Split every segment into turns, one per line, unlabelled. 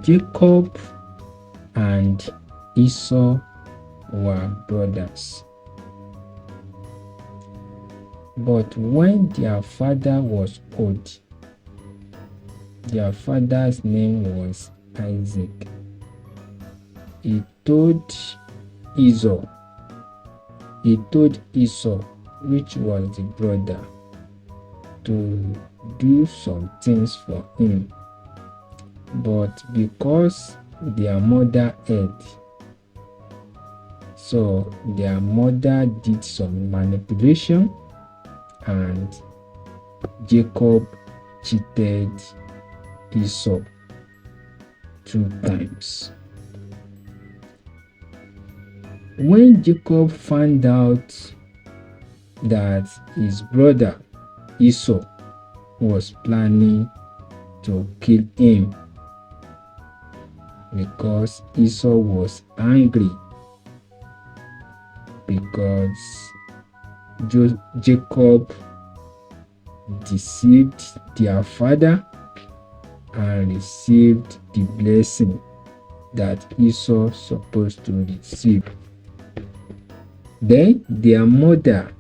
Jacob and Esau were brothers. But when their father was old, their father's name was Isaac, he told Esau, which was the brother, to do some things for him. But because their mother heard, so their mother did some manipulation, and Jacob cheated Esau 2 times. When Jacob found out that his brother Esau was planning to kill him, because Esau was angry because Jacob deceived their father and received the blessing that Esau supposed to receive. Then their mother,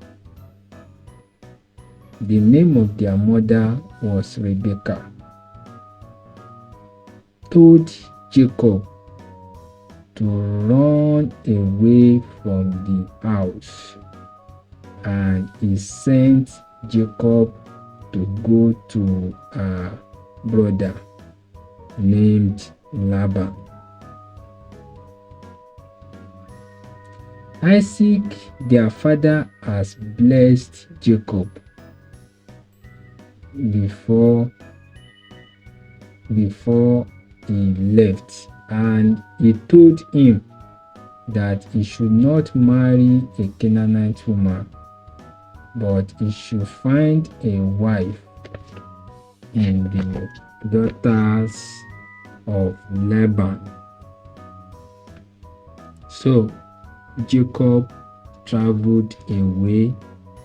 the name of their mother was Rebecca, told Jacob to run away from the house, and he sent Jacob to go to a brother named Laban. Isaac, their father, has blessed Jacob before he left, and he told him that he should not marry a Canaanite woman, but he should find a wife in the daughters of Laban. So Jacob traveled away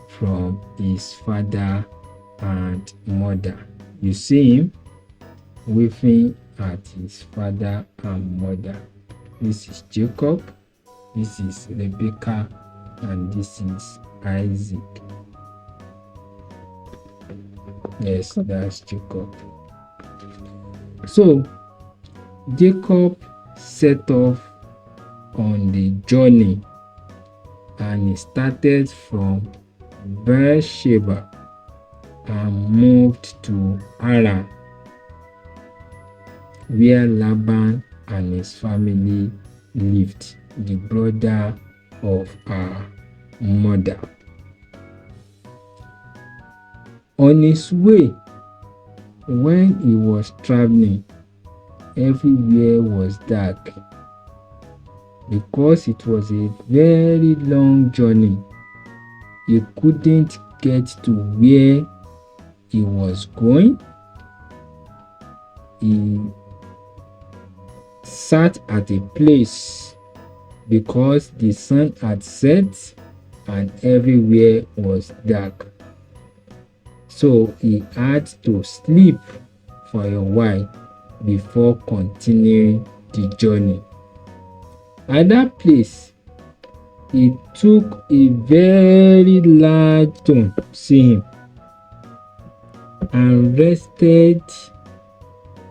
from his father and mother. You see him weeping at his father and mother. This is Jacob, this is Rebecca, and this is Isaac. Yes, that's Jacob. So Jacob set off on the journey, and he started from Beersheba and moved to Haran, where Laban and his family lived, the brother of our mother. On his way, when he was traveling, everywhere was dark. Because it was a very long journey, he couldn't get to where he was going. He sat at a place because the sun had set and everywhere was dark. So he had to sleep for a while before continuing the journey. At that place, he took a very large stone, see him, and rested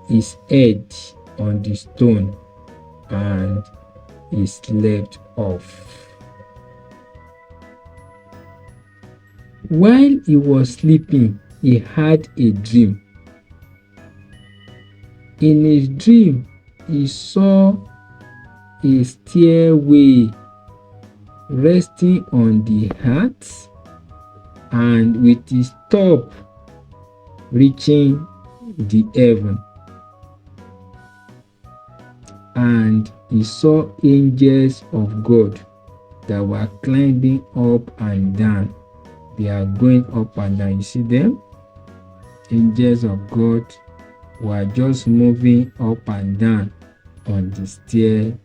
his head on the stone, and he slept off. While he was sleeping, he had a dream. In his dream, he saw a stairway resting on the earth and with its top reaching the heaven. And he saw angels of God that were climbing up and down. They are going up and down. You see them? Angels of God were just moving up and down on the staircase.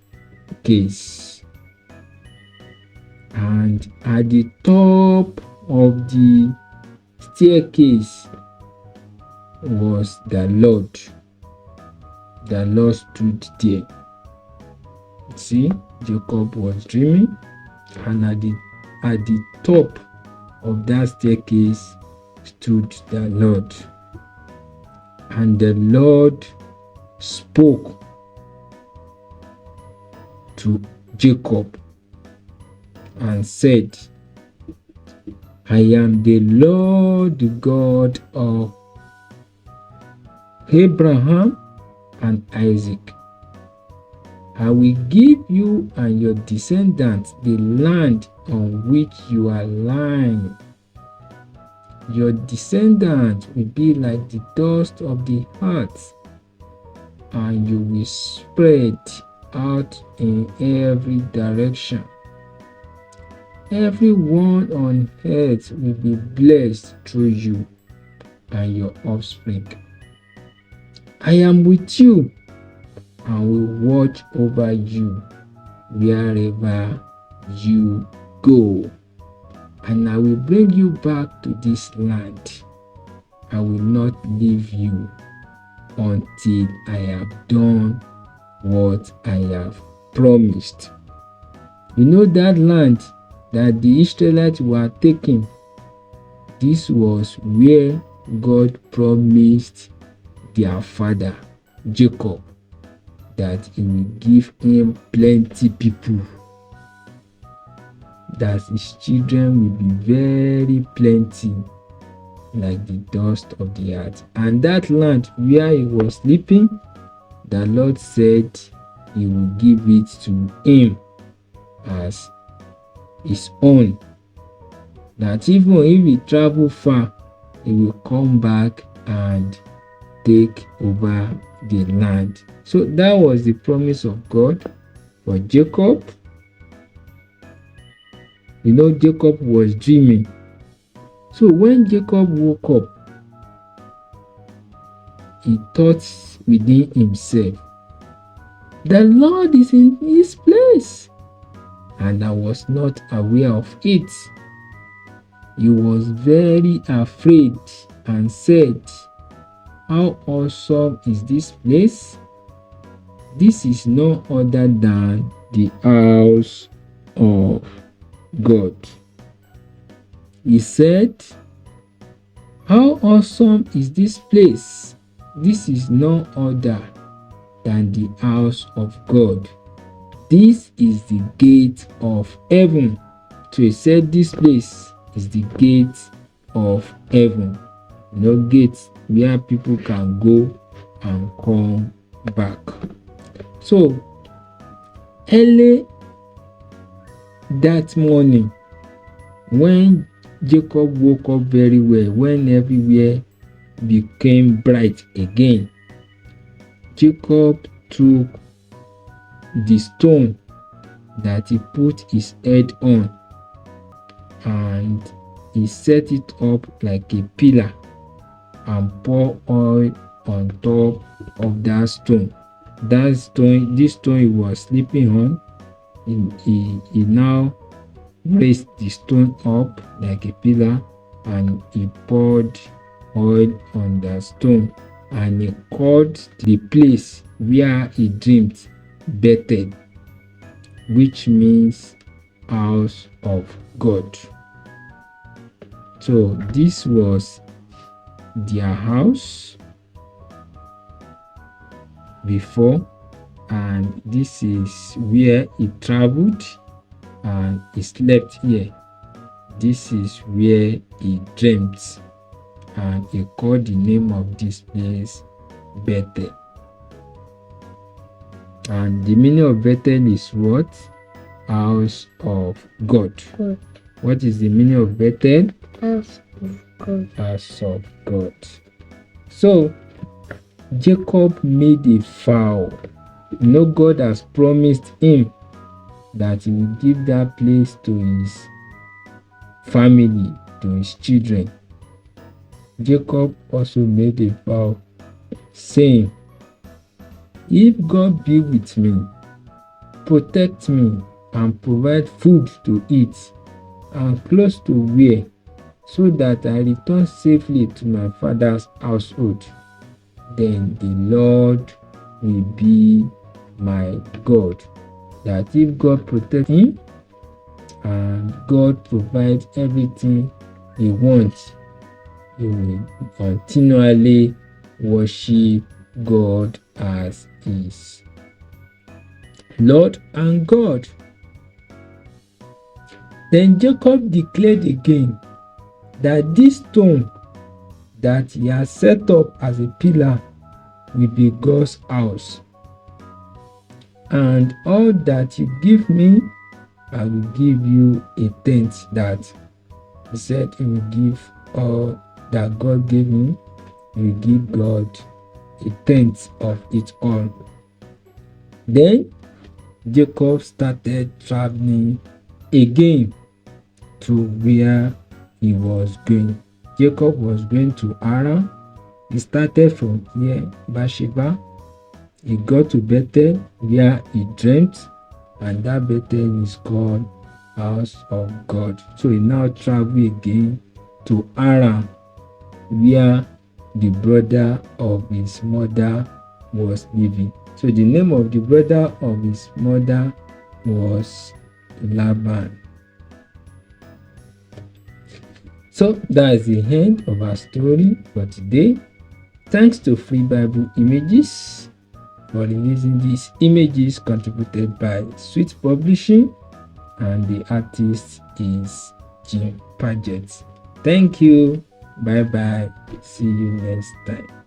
And at the top of the staircase was the Lord, the Lord stood there. See, Jacob was dreaming, and at the top of that staircase stood the Lord. And the Lord spoke to Jacob and said, I am the Lord, the God of Abraham and Isaac. I will give you and your descendants the land on which you are lying. Your descendants will be like the dust of the earth, and you will spread out in every direction. Everyone on earth will be blessed through you and your offspring. I am with you and will watch over you wherever you go. And I will bring you back to this land. I will not leave you until I have done what I have promised. You know that land that the Israelites were taking? This was where God promised their father Jacob that he will give him plenty people, that his children will be very plenty like the dust of the earth. And that land where he was sleeping, the Lord said he will give it to him as his own, that even if he travel far, he will come back and take over the land. So that was the promise of God for Jacob. You know, Jacob was dreaming. So when Jacob woke up, he thought within himself, the Lord is in his place, and I was not aware of it. He was very afraid and said, how awesome is this place? This is no other than the house of God. He said, how awesome is this place? This is no other than the house of God. This is the gate of heaven. So he said this place is the gate of heaven. No gates where people can go and come back. So early that morning, when Jacob woke up very well, when everywhere became bright again, Jacob took the stone that he put his head on and he set it up like a pillar and pour oil on top of that stone. This stone he was sleeping on, he now raised the stone up like a pillar and he poured oil on the stone, and he called the place where he dreamed Bethel, which means house of God. So this was their house before, and this is where he traveled and he slept here. This is where he dreamt, and he called the name of this place Bethel. And the meaning of Bethel is what? House of God. God. What is the meaning of Bethel? House of God. House of God. So Jacob made a vow. You know, God has promised him that he will give that place to his family, to his children. Jacob also made a vow, saying, if God be with me, protect me, and provide food to eat, and clothes to wear, so that I return safely to my father's household, then the Lord will be my God. That if God protects him and God provides everything he wants, he will continually worship God as his Lord and God. Then Jacob declared again that this stone that he has set up as a pillar will be God's house. And all that you give me, I will give you a tenth. That he said he will give all that God gave him, he will give God a tenth of it all. Then Jacob started traveling again to where he was going. Jacob was going to Haran. He started from here, Bathsheba. He got to Bethel, where he dreamt, and that Bethel is called House of God. So he now traveled again to Haran, where the brother of his mother was living. So the name of the brother of his mother was Laban. So that's the end of our story for today. Thanks to Free Bible Images for releasing these images, contributed by Sweet Publishing, and the artist is Jim Paget. Thank you. Bye bye. See you next time.